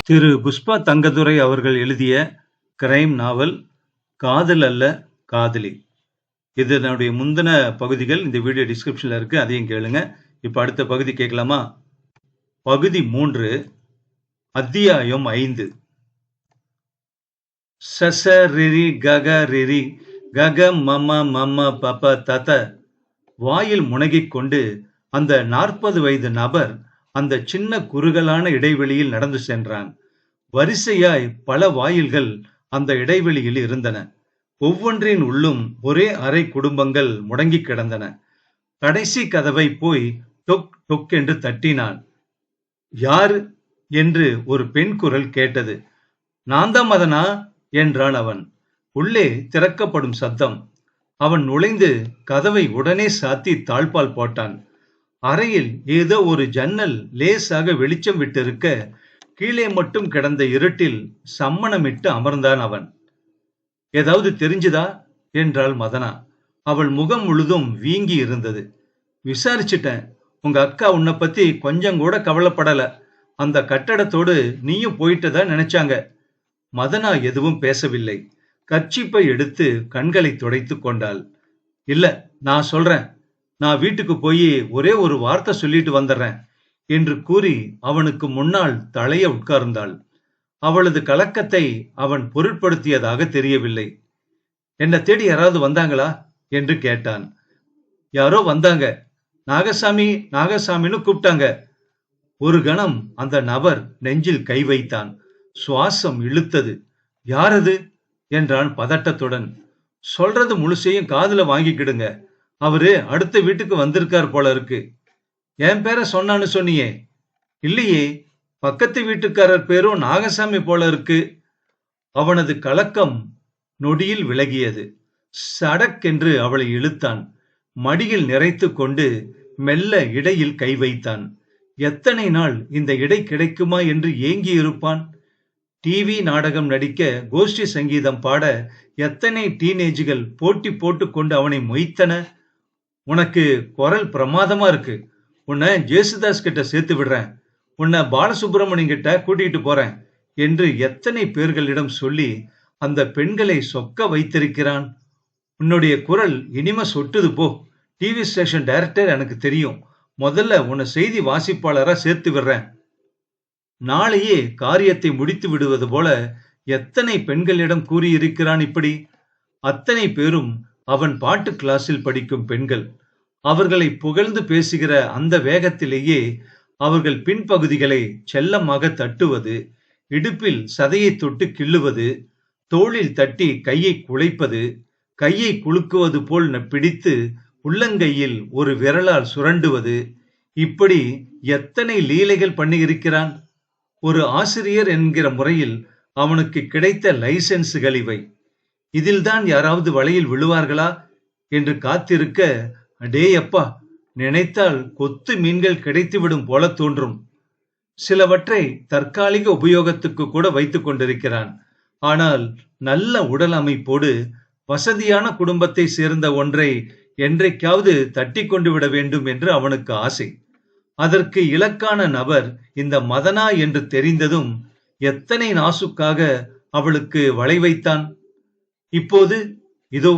திரு. புஷ்பா தங்கதுரை அவர்கள் எழுதிய கிரைம் நாவல் காதல் அல்ல காதலி. இதனுடைய முந்தின பகுதிகள் இந்த வீடியோ டிஸ்கிரிப்ஷன்ல இருக்கு, அதையும் கேளுங்க. இப்ப அடுத்த பகுதி கேட்கலாமா? பகுதி 3, அத்தியாயம் 5. சச ரிரி கக ரிரி கக மம மம பப தத. வாயில் முனகிக் கொண்டு அந்த 40 வயது நபர் அந்த சின்ன குறுகலான இடைவெளியில் நடந்து சென்றான். வரிசையாய் பல வாயில்கள் அந்த இடைவெளியில் இருந்தன. ஒவ்வொன்றின் உள்ளும் ஒரே அறை குடும்பங்கள் முடங்கி கிடந்தன. கடைசி கதவை போய் டொக் டொக் என்று தட்டினான். யார் என்று ஒரு பெண் குரல் கேட்டது. நான் தான் மதனா என்றான் அவன். உள்ளே திறக்கப்படும் சத்தம். அவன் நுழைந்து கதவை உடனே சாத்தி தாழ்பால் போட்டான். அறையில் ஏதோ ஒரு ஜன்னல் லேசாக வெளிச்சம் விட்டிருக்க, கீழே மட்டும் கிடந்த இருட்டில் சம்மணமிட்டு அமர்ந்தான் அவன். ஏதாவது தெரிஞ்சுதா என்றாள் மதனா. அவள் முகம் முழுதும் வீங்கி இருந்தது. விசாரிச்சுட்டேன். உங்க அக்கா உன்னை பத்தி கொஞ்சம் கூட கவலைப்படல. அந்த கட்டடத்தோடு நீயும் போயிட்டதா நினைச்சாங்க. மதனா எதுவும் பேசவில்லை. கர்ச்சீப்பை எடுத்து கண்களை துடைத்து கொண்டாள். இல்ல, நான் சொல்றேன். நான் வீட்டுக்கு போய் ஒரே ஒரு வார்த்தை சொல்லிட்டு வந்துடுறேன் என்று கூறி அவனுக்கு முன்னால் தலைய உட்கார்ந்தாள். அவளது கலக்கத்தை அவன் பொருட்படுத்தியதாக தெரியவில்லை. என்ன தேடி யாராவது வந்தாங்களா என்று கேட்டான். யாரோ வந்தாங்க. நாகசாமி நாகசாமின்னு கூப்பிட்டாங்க. ஒரு கணம் அந்த நபர் நெஞ்சில் கை வைத்தான். சுவாசம் இழுத்தது. யாரது என்றான் பதட்டத்துடன். சொல்றது முழுசையும் காதுல வாங்கிக்கிடுங்க. அவரு அடுத்த வீட்டுக்கு வந்திருக்கார் போல இருக்கு. என் பேரை சொன்னான்னு சொன்னியே. இல்லையே, பக்கத்து வீட்டுக்காரர் பேரும் நாகசாமி போல இருக்கு. அவனது கலக்கம் நொடியில் விலகியது. சடக்கென்று அவளை இழுத்தான். மடியில் நிறைத்து கொண்டு மெல்ல இடையில் கை வைத்தான். எத்தனை நாள் இந்த இடை கிடைக்குமா என்று ஏங்கி இருப்பான். டிவி நாடகம் நடிக்க, கோஷ்டி சங்கீதம் பாட எத்தனை டீனேஜ்கள் போட்டி போட்டு கொண்டு அவனை மொய்த்தன. உனக்கு குரல் பிரமாதமா இருக்கு. உன்னை ஜேசுதாஸ் கிட்ட சேர்த்து விடுறேன். உன்னை பாலசுப்பிரமணியம் கிட்ட கூட்டிட்டு போறேன் என்று எத்தனை பேர்களிடம் சொல்லி அந்த பெண்களை சொக்க வைத்திருக்கிறான். உன்னுடைய குரல் இனிமே சொட்டுது போ. டிவி ஸ்டேஷன் டைரக்டர் எனக்கு தெரியும். முதல்ல உன்னை செய்தி வாசிப்பாளரா சேர்த்து விடுறேன். நாளையே காரியத்தை முடித்து விடுவது போல எத்தனை பெண்களிடம் கூறியிருக்கிறான் இப்படி. அத்தனை பேரும் அவன் பாட்டு கிளாஸில் படிக்கும் பெண்கள். அவர்களை புகழ்ந்து பேசுகிற அந்த வேகத்திலேயே அவர்கள் பின்பகுதிகளை செல்லமாக தட்டுவது, இடுப்பில் சதையை தொட்டு கிள்ளுவது, தோளில் தட்டி கையை குலைப்பது, கையை குலுக்குவது போல் பிடித்து உள்ளங்கையில் ஒரு விரலால் சுரண்டுவது, இப்படி எத்தனை லீலைகள் பண்ணி இருக்கிறான். ஒரு ஆசிரியர் என்கிற முறையில் அவனுக்கு கிடைத்த லைசன்ஸுகள் இவை. இதில்தான் யாராவது வலையில் விழுவார்களா என்று காத்திருக்க, அடேயப்பா, நினைத்தால் கொத்து மீன்கள் கிடைத்துவிடும் போல தோன்றும். சிலவற்றை தற்காலிக உபயோகத்துக்கு கூட வைத்துக் கொண்டிருக்கிறான். ஆனால் நல்ல உடல் அமைப்போடு வசதியான குடும்பத்தை சேர்ந்த ஒன்றை என்றைக்காவது தட்டி கொண்டு விட வேண்டும் என்று அவனுக்கு ஆசை. அதற்கு இலக்கான நபர் இந்த மதனா என்று தெரிந்ததும் எத்தனை நாசுக்காக அவளுக்கு வலை வைத்தான். இப்போது இதோ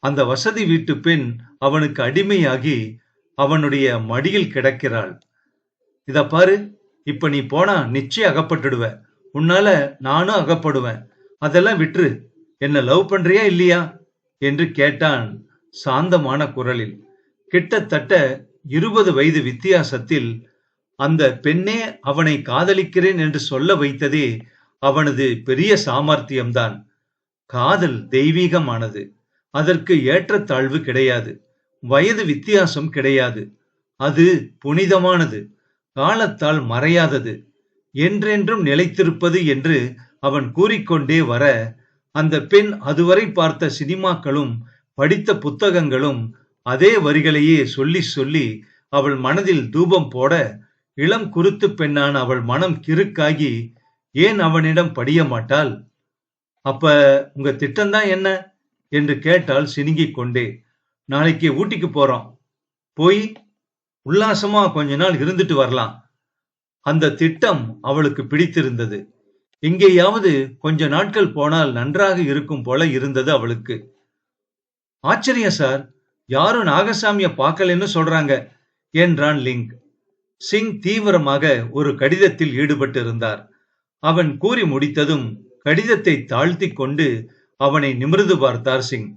அந்த வசதி வீட்டு பெண் அவனுக்கு அடிமையாகி அவனுடைய மடியில் கிடக்கிறாள். இத பாரு, இப்ப நீ போனா நிச்சயம் அகப்பட்டுடுவ. உன்னால நானும் அகப்படுவேன். அதெல்லாம் விட்டுரு. என்ன லவ் பண்றியா இல்லையா என்று கேட்டான் சாந்தமான குரலில். கிட்டத்தட்ட 20 வயது வித்தியாசத்தில் அந்த பெண்ணே அவனை காதலிக்கிறேன் என்று சொல்ல வைத்ததே அவனது பெரிய சாமர்த்தியம்தான். காதல் தெய்வீகமானது. அதற்கு ஏற்றத்தாழ்வு கிடையாது. வயது வித்தியாசம் கிடையாது. அது புனிதமானது. காலத்தால் மறையாதது. என்றென்றும் நிலைத்திருப்பது என்று அவன் கூறிக்கொண்டே வர, அந்த பெண் அதுவரை பார்த்த சினிமாக்களும் படித்த புத்தகங்களும் அதே வரிகளையே சொல்லி சொல்லி அவள் மனதில் தூபம் போட, இளம் குருத்து பெண்ணான அவள் மனம் கிறுக்காகி ஏன் அவனிடம் படிய மாட்டாள்? அப்ப உங்க திட்டம்தான் என்ன என்று கேட்டால் சினுங்கிக் கொண்டே. நாளைக்கு ஊட்டிக்கு போறோம். போய் உல்லாசமா கொஞ்ச நாள் இருந்துட்டு வரலாம். அந்த திட்டம் அவளுக்கு பிடித்திருந்தது. எங்கேயாவது கொஞ்ச நாட்கள் போனால் நன்றாக இருக்கும் போல இருந்தது அவளுக்கு. ஆச்சரியம் சார், யாரும் நாகசாமிய பார்க்கலன்னு சொல்றாங்க என்றான் லிங்க். சிங் தீவிரமாக ஒரு கடிதத்தில் ஈடுபட்டு இருந்தார். அவன் கூறி முடித்ததும் கடிதத்தை தாழ்த்தி கொண்டு அவனை நிமிர்ந்து பார்த்தார் சிங்.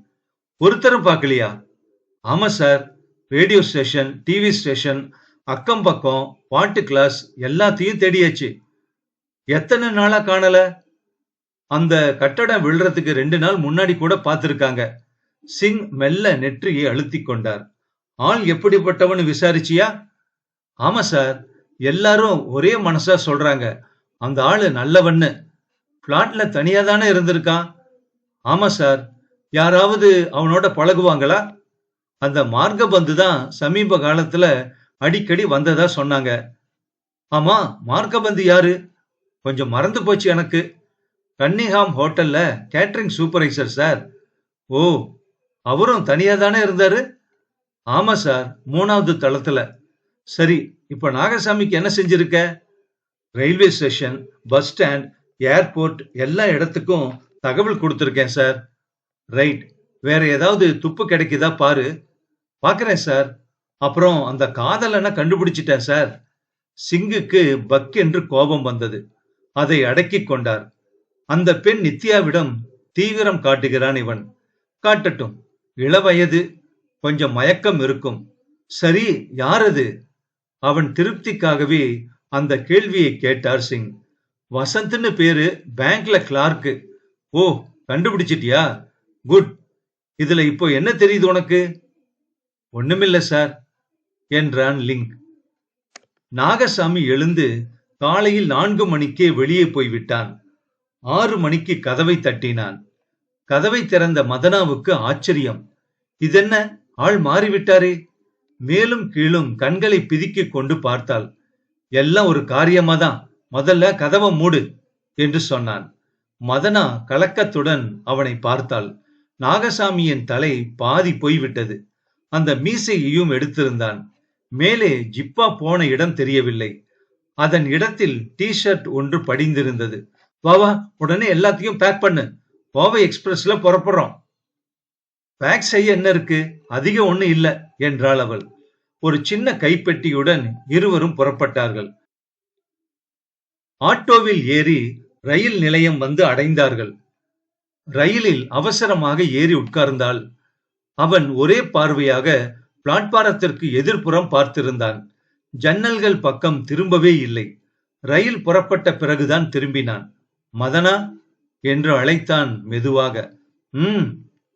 ஒருத்தரும் பார்க்கலையா? ஆமா sir, radio station, TV station, அக்கம் பக்கம், பாட்டு கிளாஸ் எல்லாத்தையும் தேடியாச்சு. எத்தனை நாளா காணல? அந்த கட்டடம் விழுறதுக்கு 2 நாள் முன்னாடி கூட பார்த்திருக்காங்க. சிங் மெல்ல நெற்றியை அழுத்தி கொண்டார். ஆள் எப்படிப்பட்டவனு விசாரிச்சியா? ஆமா சார், எல்லாரும் ஒரே மனசா சொல்றாங்க அந்த ஆளு நல்லவன்னு. பிளாட்ல தனியா தானே இருந்திருக்கான். ஆமா சார், யாராவது அவனோட பழகுவாங்களா? அந்த மார்கபந்து தான் சமீப காலத்துல அடிக்கடி வந்ததா சொன்னாங்க. ஆமா, மார்கபந்து யாரு? கொஞ்சம் மறந்து போச்சு எனக்கு. கன்னிஹாம் ஹோட்டல்ல கேட்டரிங் சூப்பர்வைசர் சார். ஓ, அவரும் தனியா தானே இருந்தாரு? ஆமா சார், 3வது தளத்துல. சரி, இப்ப நாகசாமிக்கு என்ன செஞ்சிருக்க? Railway station, bus stand, airport எல்லா இடத்துக்கும் தகவல் கொடுத்திருக்கேன் சார். ரைட், வேற ஏதாவது துப்பு கிடைக்குதா பாரு. பாக்குறேன் சார். அப்புறம் அந்த காதலனை கண்டுபிடிச்சிட்டேன் சார். சிங்குக்கு பக் என்று கோபம் வந்தது. அதை அடக்கிக் கொண்டார். அந்த பெண் நித்யாவிடம் தீவிரம் காட்டுகிறான் இவன். காட்டட்டும், இளவயது, கொஞ்சம் மயக்கம் இருக்கும். சரி, யார் அது? அவன் திருப்திக்காகவே அந்த கேள்வியை கேட்டார் சிங். வசந்த்னு பேரு, பேங்க்ல கிளார்க்கு. ஓ, கண்டுபிடிச்சிட்டியா? குட். இதுல இப்போ என்ன தெரியுது உனக்கு? ஒண்ணுமில்ல சார் என்றான் லிங்க். நாகசாமி எழுந்து காலையில் 4 மணிக்கே வெளியே போய்விட்டான். 6 மணிக்கு கதவை தட்டினான். கதவை திறந்த மதனாவுக்கு ஆச்சரியம். இதென்ன, ஆள் மாறிவிட்டாரே. மேலும் கீழும் கண்களை பிதுக்கிக் கொண்டு பார்த்தாள். எல்லாம் ஒரு காரியமாதான், முதல்ல கதவை மூடு என்று சொன்னான். மதனா கலக்கத்துடன் அவனை பார்த்தாள். நாகசாமியின் தலை பாதி போய்விட்டது. அந்த மீசையையும் எடுத்திருந்தான். மேலே ஜிப்பா போன இடம் தெரியவில்லை. அதன் இடத்தில் டி ஷர்ட் ஒன்று படிந்திருந்தது. வா, உடனே எல்லாத்தையும் பேக் பண்ணு, கோவை எக்ஸ்பிரஸ்ல புறப்படுறோம். பேக் செய்ய என்ன இருக்கு, அதிகம் ஒண்ணு இல்ல என்றாள் அவள். ஒரு சின்ன கைப்பெட்டியுடன் இருவரும் புறப்பட்டார்கள். ஆட்டோவில் ஏறி ரயில் நிலையம் வந்து அடைந்தார்கள். ரயிலில் அவசரமாக ஏறி உட்கார்ந்தாள். அவன் ஒரே பார்வையாக பிளாட்பாரத்திற்கு எதிர்ப்புறம் பார்த்திருந்தான். ஜன்னல்கள் பக்கம் திரும்பவே இல்லை. ரயில் புறப்பட்ட பிறகுதான் திரும்பினான். மதனா என்று அழைத்தான் மெதுவாக.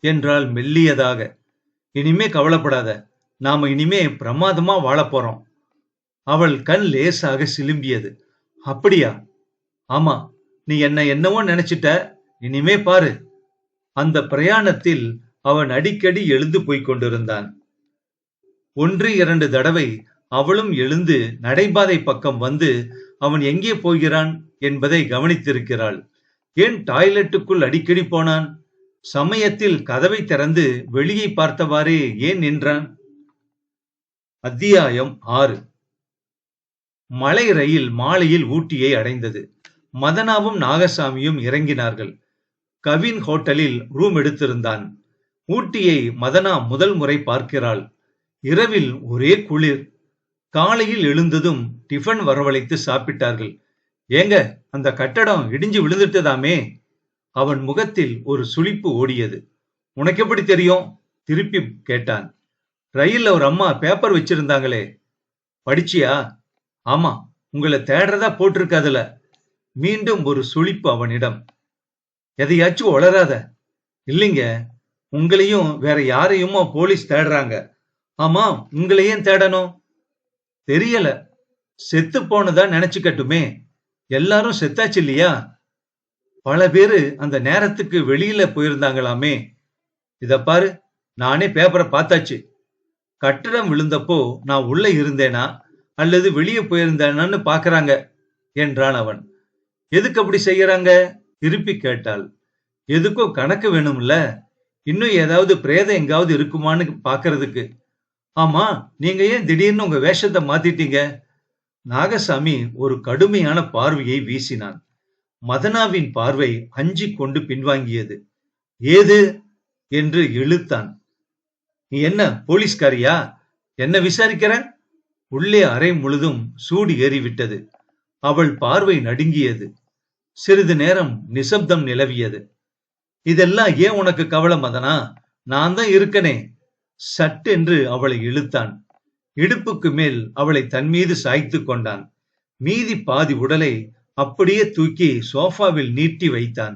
என்றாள் மெல்லியதாக. இனிமே கவலைப்படாத, நாம இனிமே பிரமாதமா வாழப் போறோம். அவள் கண் லேசாக சிலும்பியது. அப்படியா? ஆமா, நீ என்னவோ நினைச்சிட்ட, இனிமே பாரு. அந்த பிரயாணத்தில் அவன் அடிக்கடி எழுந்து போய்க் கொண்டிருந்தான். 1-2 தடவை அவளும் எழுந்து நடைபாதை பக்கம் வந்து அவன் எங்கே போகிறான் என்பதை கவனித்திருக்கிறாள். ஏன் டாய்லெட்டுக்குள் அடிக்கடி போனான்? சமயத்தில் கதவை திறந்து வெளியே பார்த்தவாறே ஏன் நின்றான்? அத்தியாயம் 6. மலை ரயில் மாலையில் ஊட்டியை அடைந்தது. மதனாவும் நாகசாமியும் இறங்கினார்கள். கவின் ஹோட்டலில் ரூம் எடுத்திருந்தான். ஊட்டியை மதனா முதல் முறை பார்க்கிறாள். இரவில் ஒரே குளிர். காலையில் எழுந்ததும் டிஃபன் வரவழைத்து சாப்பிட்டார்கள். ஏங்க, அந்த கட்டடம் இடிஞ்சு விழுந்துட்டதாமே. அவன் முகத்தில் ஒரு சுளிப்பு ஓடியது. உனக்கு எப்படி தெரியும்? திருப்பி கேட்டான். ரயில்ல ஒரு அம்மா பேப்பர் வச்சிருந்தாங்களே, படிச்சியா? ஆமா, உங்களை தேடுறதா போட்டிருக்காதுல. மீண்டும் ஒரு சுளிப்பு அவனிடம். எதையாச்சும் உளராத. இல்லைங்க, உங்களையும் வேற யாரையுமோ போலீஸ் தேடுறாங்க. ஆமா, உங்களையும் தேடணும். தெரியல, செத்து போனதா நினைச்சுக்கட்டுமே. எல்லாரும் செத்தாச்சு இல்லையா? பல பேரு அந்த நேரத்துக்கு வெளியில போயிருந்தாங்களாமே. இத பாரு, நானே பேப்பரை பார்த்தாச்சு. கட்டடம் விழுந்தப்போ நான் உள்ள இருந்தேனா அல்லது வெளியே போயிருந்தேனான்னு பாக்குறாங்க என்றான் அவன். எதுக்கு அப்படி செய்யறாங்க? திருப்பி கேட்டாள். எதுக்கோ கணக்கு வேணும்ல. இன்னும் ஏதாவது பிரேதம் எங்காவது இருக்குமான்னு பாக்குறதுக்கு. ஆமா, நீங்க ஏன் திடீர்னு உங்க வேஷத்தை மாத்திட்டீங்க? நாகசாமி ஒரு கடுமையான பார்வையை வீசினான். மதனாவின் பார்வை அஞ்சிக் கொண்டு பின்வாங்கியது. ஏது என்று இழுத்தான். நீ என்ன போலீஸ்காரியா? என்ன விசாரிக்கிற? உள்ளே அறை முழுதும் சூடு ஏறிவிட்டது. அவள் பார்வை நடுங்கியது. சிறிது நேரம் நிசப்தம் நிலவியது. இதெல்லாம் ஏன் உனக்கு கவலை மதனா? நான் தான் இருக்கனே. சட்டென்று அவளை இழுத்தான். இடுப்புக்கு மேல் அவளை தன் மீது சாய்த்து கொண்டான். மீதி பாதி உடலை அப்படியே தூக்கி சோஃபாவில் நீட்டி வைத்தான்.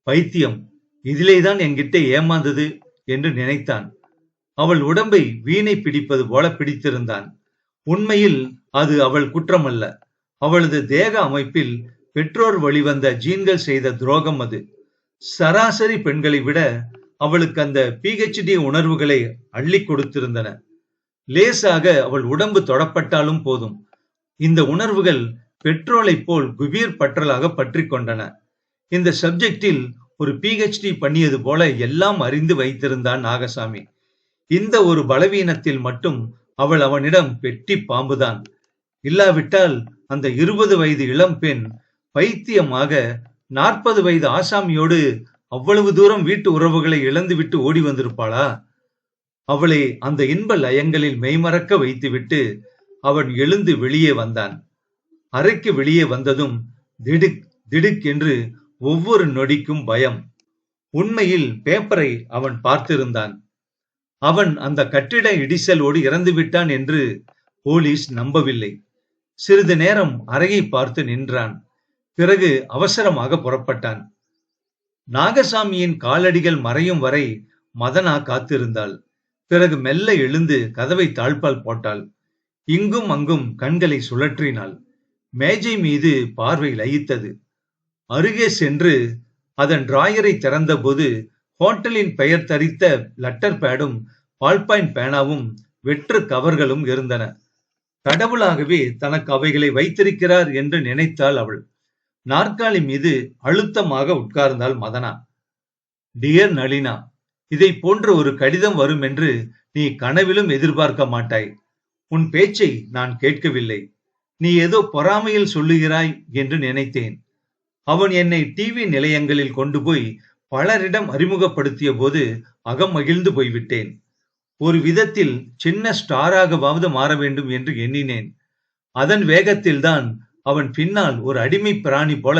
பைத்தியம், இதிலேதான் என்கிட்ட ஏமாந்தது என்று நினைத்தான். அவள் உடம்பை வீணை பிடிப்பது போல பிடித்திருந்தான். உண்மையில் அது அவள் குற்றமல்ல. அவளது தேக அமைப்பில் பெற்றோர் வழிவந்த ஜீன்கள் செய்த துரோகம் அது. சராசரி பெண்களை விட அவளுக்கு அந்த PhD உணர்வுகளை அள்ளி கொடுத்திருந்தன. லேசாக அவள் உடம்பு தொடப்பட்டாலும் போதும், இந்த உணர்வுகள் பெட்ரோலை போல் குபீர் பற்றலாக பற்றி கொண்டன. இந்த சப்ஜெக்டில் ஒரு PhD பண்ணியது போல எல்லாம் அறிந்து வைத்திருந்தான் நாகசாமி. இந்த ஒரு பலவீனத்தில் மட்டும் அவள் அவனிடம் பெட்டி பாம்புதான். இல்லாவிட்டால் அந்த 20 வயது இளம் பெண் பைத்தியமாக 40 வயது ஆசாமியோடு அவ்வளவு தூரம் வீட்டு உறவுகளை இழந்துவிட்டு ஓடி வந்திருப்பாளா? அவளை அந்த இன்ப லயங்களில் மெய்மறக்க வைத்துவிட்டு அவன் எழுந்து வெளியே வந்தான். அறைக்கு வெளியே வந்ததும் திடுக் திடுக் என்று ஒவ்வொரு நொடிக்கும் பயம். உண்மையில் பேப்பரை அவன் பார்த்திருந்தான். அவன் அந்த கட்டிட இடிசலோடு இறந்து விட்டான் என்று போலீஸ் நம்பவில்லை. சிறிது நேரம் அறையை பார்த்து நின்றான். பிறகு அவசரமாக புறப்பட்டான். நாகசாமியின் காலடிகள் மறையும் வரை மதனா காத்திருந்தாள். பிறகு மெல்ல எழுந்து கதவை தாழ்பால் போட்டாள். இங்கும் அங்கும் கண்களை சுழற்றினாள். மேஜை மீது பார்வை லயித்தது. அருகே சென்று அதன் டிராயரை திறந்தபோது ஹோட்டலின் பெயர் தரித்த லெட்டர் பேடும் பால்பாயிண்ட் பேனாவும் வெற்று கவர்களும் இருந்தன. கடவுளாகவே தனக்கு அவைகளை வைத்திருக்கிறார் என்று நினைத்தாள் அவள். நாற்காலி மீது அழுத்தமாக உட்கார்ந்தாள் மதனா. டியர் நளினா, இதை போன்ற ஒரு கடிதம் வரும் என்று நீ கனவிலும் எதிர்பார்க்க மாட்டாய். உன் பேச்சை நான் கேட்கவில்லை. நீ ஏதோ பொறாமையில் சொல்லுகிறாய் என்று நினைத்தேன். அவன் என்னை டிவி நிலையங்களில் கொண்டு போய் பலரிடம் அறிமுகப்படுத்திய போது அகம் மகிழ்ந்து போய்விட்டேன். ஒரு விதத்தில் சின்ன ஸ்டாராகவாவது மாற வேண்டும் என்று எண்ணினேன். அதன் வேகத்தில்தான் அவன் பின்னால் ஒரு அடிமை பிராணி போல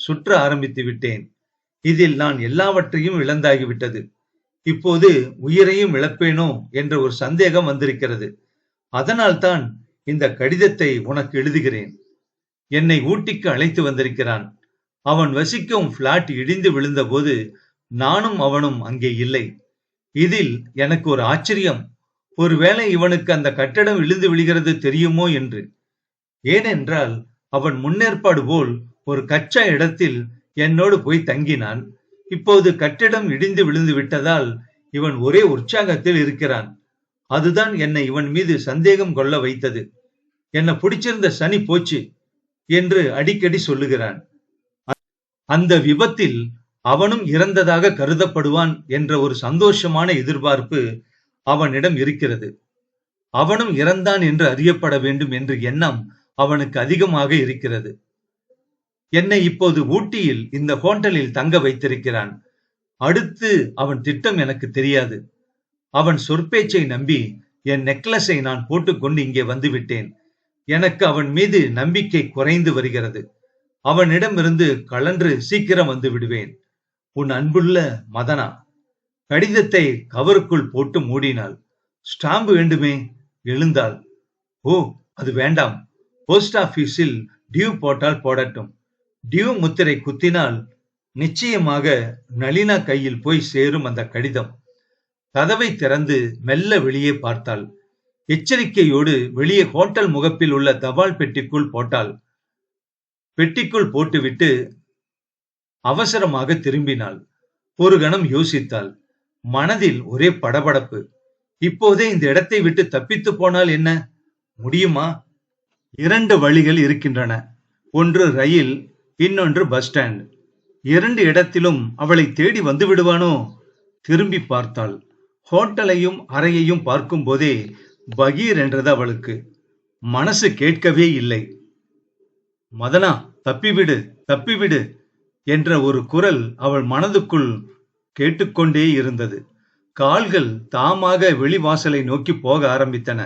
சுற்ற ஆரம்பித்து விட்டேன். இதில் நான் எல்லாவற்றையும் இழந்தாகிவிட்டது. இப்போது உயிரையும் இழப்பேனோ என்ற ஒரு சந்தேகம் வந்திருக்கிறது. அதனால்தான் இந்த கடிதத்தை உனக்கு எழுதுகிறேன். என்னை ஊட்டிக்கு அழைத்து வந்திருக்கிறான். அவன் வசிக்கும் பிளாட் இடிந்து விழுந்த போது நானும் அவனும் அங்கே இல்லை. இதில் எனக்கு ஒரு ஆச்சரியம். ஒருவேளை இவனுக்கு அந்த கட்டடம் விழுந்து விழுகிறது தெரியுமோ என்று. ஏனென்றால் அவன் முன்னேற்பாடு போல் ஒரு கச்சா இடத்தில் என்னோடு போய் தங்கினான். இப்போது கட்டிடம் இடிந்து விழுந்து விட்டதால் இவன் ஒரே உற்சாகத்தில் இருக்கிறான். அதுதான் என்னை இவன் மீது சந்தேகம் கொள்ள வைத்தது. என்ன பிடிச்சிருந்த சனி போச்சு என்று அடிக்கடி சொல்லுகிறான். அந்த விபத்தில் அவனும் இறந்ததாக கருதப்படுவான் என்ற ஒரு சந்தோஷமான எதிர்பார்ப்பு அவனிடம் இருக்கிறது. அவனும் இறந்தான் என்று அறியப்பட வேண்டும் என்ற எண்ணம் அவனுக்கு அதிகமாக இருக்கிறது. என்னை இப்போது ஊட்டியில் இந்த ஹோட்டலில் தங்க வைத்திருக்கிறான். அடுத்து அவன் திட்டம் எனக்கு தெரியாது. அவன் சொற்பேச்சை நம்பி என் நெக்லஸை நான் போட்டுக்கொண்டு இங்கே வந்துவிட்டேன். எனக்கு அவன் மீது நம்பிக்கை குறைந்து வருகிறது. அவனிடமிருந்து கலன்று சீக்கிரம் வந்து விடுவேன். உன் அன்புள்ள மதனா. கடிதத்தை கவருக்குள் போட்டு மூடினாள். ஸ்டாம்பு வேண்டுமே. எழுந்தாள். ஓ, அது வேண்டாம். போஸ்ட் ஆபீஸில் டியூ போட்டால் போடட்டும். டியூ முத்திரை குத்தினால் நிச்சயமாக நளினா கையில் போய் சேரும் அந்த கடிதம். கதவை திறந்து மெல்ல வெளியே பார்த்தாள். எச்சரிக்கையோடு வெளியே ஹோட்டல் முகப்பில் உள்ள தபால் பெட்டிக்குள் போட்டாள். பெட்டிக்குள் போட்டுவிட்டு அவசரமாக திரும்பினாள். ஒரு கணம் யோசித்தாள். மனதில் ஒரே படபடப்பு. இப்போதே இந்த இடத்தை விட்டு தப்பித்து போனால் என்ன? முடியுமா? 2 வழிகள் இருக்கின்றன. ஒன்று ரயில், இன்னொன்று பஸ் ஸ்டாண்ட். 2 இடத்திலும் அவளை தேடி வந்து விடுவானோ? திரும்பி பார்த்தாள். ஹோட்டலையும் அறையையும் பார்க்கும் போதே பகீர் என்றது அவளுக்கு. மனசு கேட்கவே இல்லை. மதனா, தப்பிவிடு, தப்பிவிடு என்ற ஒரு குரல் அவள் மனதுக்குள் கேட்டுக்கொண்டே இருந்தது. கால்கள் தாமாக வெளிவாசலை நோக்கி போக ஆரம்பித்தன.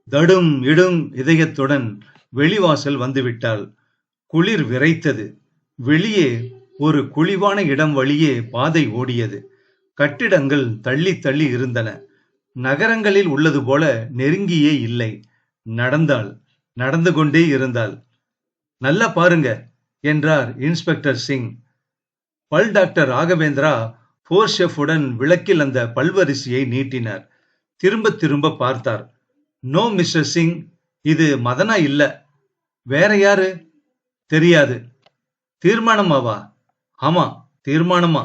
தடும் இடும் இதயத்துடன் வெளிவாசல் வந்துவிட்டாள். குளிர் விரைத்தது. வெளியே ஒரு குழிவான இடம் வழியே பாதை ஓடியது. கட்டிடங்கள் தள்ளி தள்ளி இருந்தன. நகரங்களில் உள்ளது போல நெருங்கியே இல்லை. நடந்தாள். நடந்து கொண்டே இருந்தாள். நல்லா பாருங்க என்றார் இன்ஸ்பெக்டர் சிங். பல் டாக்டர் ராகவேந்திரா போர்ஷெஃபுடன் விளக்கில் அந்த பல்வரிசையை நீட்டினார். திரும்ப திரும்ப பார்த்தார். நோ மிஸ்டர் சிங், இது மதனா இல்ல. வேற யாரு? தெரியாது. தீர்மானமாவா? ஆமா, தீர்மானமா.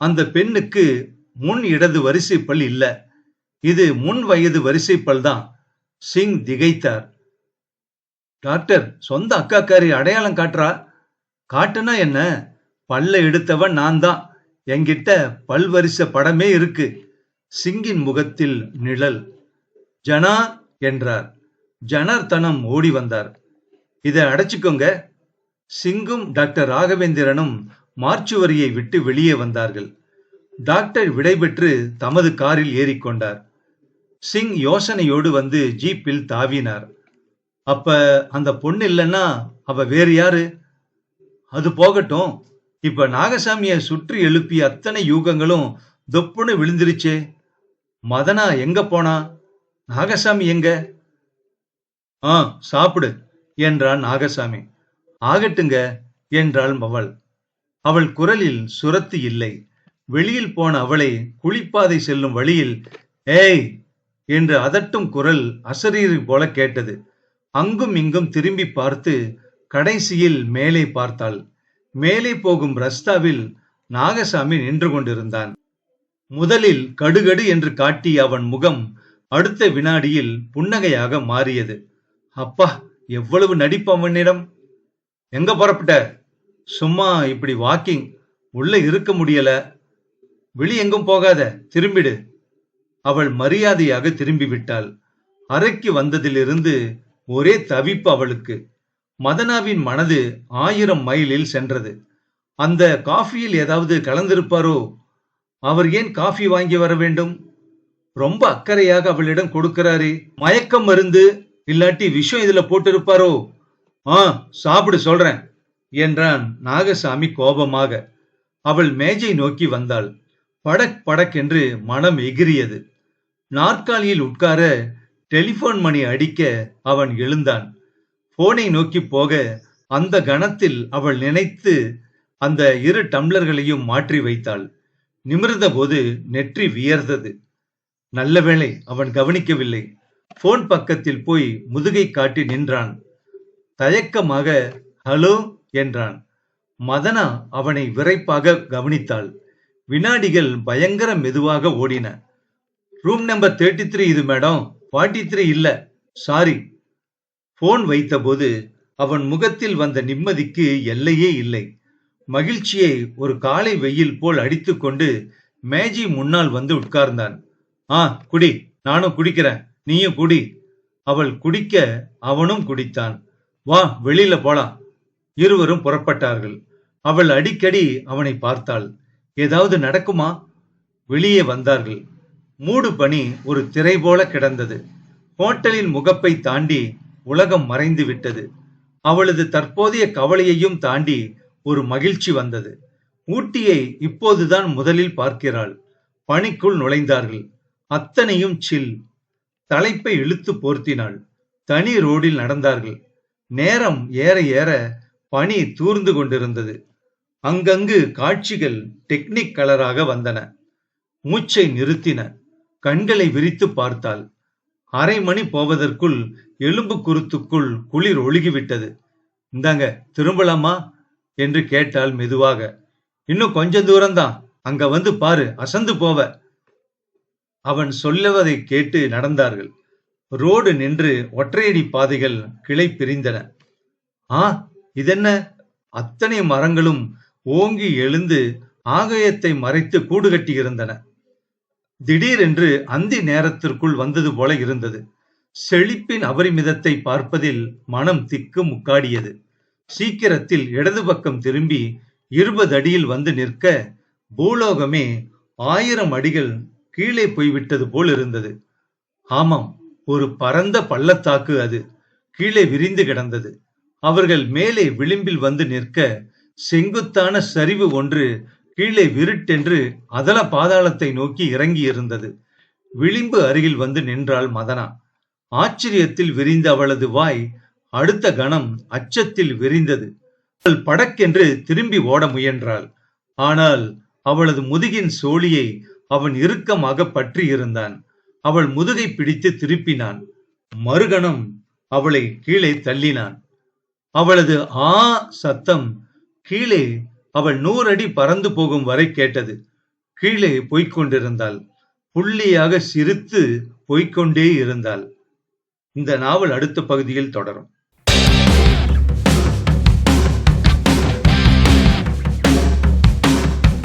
அந்த பெண்ணுக்கு முன் இடது வரிசை பல் இல்ல. இது முன் வயது வரிசை பல் தான். சிங் திகைத்தார். டாக்டர், சொந்த அக்காக்காரி அடையாளம் காட்டுறா. காட்டுனா என்ன? பல்ல எடுத்தவன் நான் தான். என்கிட்ட பல்வரிசை படமே இருக்கு. சிங்கின் முகத்தில் நிழல். ஜனா என்றார். ஜனார்த்தனம் ஓடி வந்தார். இதை அடைச்சுக்கோங்க. சிங்கும் டாக்டர் ராகவேந்திரனும் மார்ச்சுவரியை விட்டு வெளியே வந்தார்கள். டாக்டர் விடைபெற்று தமது காரில் ஏறிக்கொண்டார். சிங் யோசனையோடு வந்து ஜீப்பில் தாவினார். அப்ப அந்த பொண்ணு இல்லைன்னா அவ வேறு யாரு? அது போகட்டும். இப்ப நாகசாமிய சுற்றி எழுப்பிய அத்தனை யூகங்களும் தொப்புன்னு விழுந்துருச்சே. மதனா எங்க போனா? நாகசாமி எங்க? சாப்பிடு என்றான் நாகசாமி. ஆகட்டுங்க என்றாள் அவள். அவள் குரலில் சுரத்து இல்லை. வெளியில் போன அவளை குளிப்பாதை செல்லும் வழியில் ஏய் என்று அதட்டும் குரல் அசரீரி போல கேட்டது. அங்கும் இங்கும் திரும்பி பார்த்து கடைசியில் மேலே பார்த்தாள். மேலே போகும் ரஸ்தாவில் நாகசாமி நின்று கொண்டிருந்தான். முதலில் கடுகடு என்று காட்டிய அவன் முகம் அடுத்த வினாடியில் புன்னகையாக மாறியது. அப்பா, எவ்வளவு நடிப்பு அவனிடம்! எங்க புறப்பட்ட? சும்மா இப்படி வாக்கிங். உள்ள இருக்க முடியல. வெளி எங்கும் போகாத, திரும்பிடு. அவள் மரியாதையாக திரும்பிவிட்டாள். அறைக்கு வந்ததிலிருந்து ஒரே தவிப்பு அவளுக்கு. மதனாவின் மனது 1000 மைலில் சென்றது. அந்த காஃபியில் ஏதாவது கலந்திருப்பாரோ? அவர் ஏன் காஃபி வாங்கி வர வேண்டும்? ரொம்ப அக்கறையாக அவளிடம் கொடுக்கிறாரே. மயக்கம் மருந்து இல்லாட்டி விஷம் இதுல போட்டிருப்பாரோ? சாப்பிடு சொல்றேன் என்றான் நாகசாமி கோபமாக. அவள் மேஜை நோக்கி வந்தாள். படக் படக் என்று மனம் எகிரியது. நாற்காலியில் உட்கார டெலிபோன் மணி அடிக்க அவன் எழுந்தான். போனை நோக்கி போக அந்த கணத்தில் அவள் நினைத்து அந்த 2 டம்ளர்களையும் மாற்றி வைத்தாள். நிமிர்ந்த போது நெற்றி வியர்ந்தது. நல்ல வேளை அவன் கவனிக்கவில்லை. போன் பக்கத்தில் போய் முதுகை காட்டி நின்றான். தயக்கமாக ஹலோ என்றான். மதனா அவனை விரைப்பாக கவனித்தாள். வினாடிகள் பயங்கர மெதுவாக ஓடின. ரூம் நம்பர் 33 இது மேடம், 43 இல்ல, சாரி. போன் வைத்தபோது அவன் முகத்தில் வந்த நிம்மதிக்கு எல்லையே இல்லை. மகிழ்ச்சியை ஒரு காலை வெயில் போல் அடித்துக்கொண்டு மேஜை முன்னால் வந்து உட்கார்ந்தான். குடி, நானும் குடிக்கிறேன், நீயும் குடி. அவள் குடிக்க அவனும் குடித்தான். வா, வெளியில போலாம். இருவரும் புறப்பட்டார்கள். அவள் அடிக்கடி அவனை பார்த்தாள். ஏதாவது நடக்குமா? வெளியே வந்தார்கள். மூடு பனி ஒரு திரை போல கிடந்தது. ஹோட்டலின் முகப்பை தாண்டி உலகம் மறைந்து விட்டது. அவளது தற்போதைய கவலையையும் தாண்டி ஒரு மகிழ்ச்சி வந்தது. ஊட்டியை இப்போதுதான் முதலில் பார்க்கிறாள். பனிக்குள் நுழைந்தார்கள். அத்தனையும் சில். தலைப்பை இழுத்து போர்த்தினாள். தனி ரோடில் நடந்தார்கள். நேரம் ஏற ஏற பனி தூர்ந்து கொண்டிருந்தது. அங்கங்கு காட்சிகள் டெக்னிக் கலராக வந்தன. மூச்சை நிறுத்தின. கண்களை விரித்து பார்த்தாள். அரை மணி போவதற்குள் எலும்பு குருத்துக்குள் குளிர் ஒழுகிவிட்டது. இந்தாங்க, திரும்பலாமா என்று கேட்டாள் மெதுவாக. இன்னும் கொஞ்ச தூரம்தான், அங்க வந்து பாரு, அசந்து போவ. அவன் சொல்லுவதை கேட்டு நடந்தார்கள். ரோடு நின்று ஒற்றையடி பாதைகள் கிளை பிரிந்தன. இதென்ன? அத்தனை மரங்களும் ஓங்கி எழுந்து ஆகாயத்தை மறைத்து கூடு கட்டியிருந்தன. திடீரென்று அந்தி நேரத்திற்குள் வந்தது போல இருந்தது. செழிப்பின் அபரிமிதத்தை பார்ப்பதில் மனம் திக்கு முக்காடியது. சீக்கிரத்தில் இடது பக்கம் திரும்பி 20 அடியில் வந்து நிற்க பூலோகமே 1000 அடிகள் கீழே போய்விட்டது போல் இருந்தது. ஆமாம், ஒரு பரந்த பள்ளத்தாக்கு அது. கீழே விரிந்து கிடந்தது. அவர்கள் மேலே விளிம்பில் வந்து நிற்க செங்குத்தான சரிவு ஒன்று கீழே விருட்டென்று அதல பாதாளத்தை நோக்கி இறங்கி இருந்தது. விளிம்பு அருகில் வந்து நின்றாள் மதனா. ஆச்சரியத்தில் விரிந்த அவளது வாய் அடுத்த கணம் அச்சத்தில் விரிந்தது. அவள் படக்கென்று திரும்பி ஓட முயன்றாள். ஆனால் அவளது முதுகின் சோழியை அவன் இறுக்கமாக பற்றி இருந்தான். அவள் முதுகை பிடித்து திருப்பினான். மறுகணம் அவளை கீழே தள்ளினான். அவளது ஆ சத்தம் கீழே அவள் 100 அடி பறந்து போகும் வரை கேட்டது. கீழே போய்க் கொண்டிருந்தாள். புள்ளியாக சிரித்து போய்க்கொண்டே இருந்தாள். இந்த நாவல் அடுத்த பகுதியில் தொடரும்.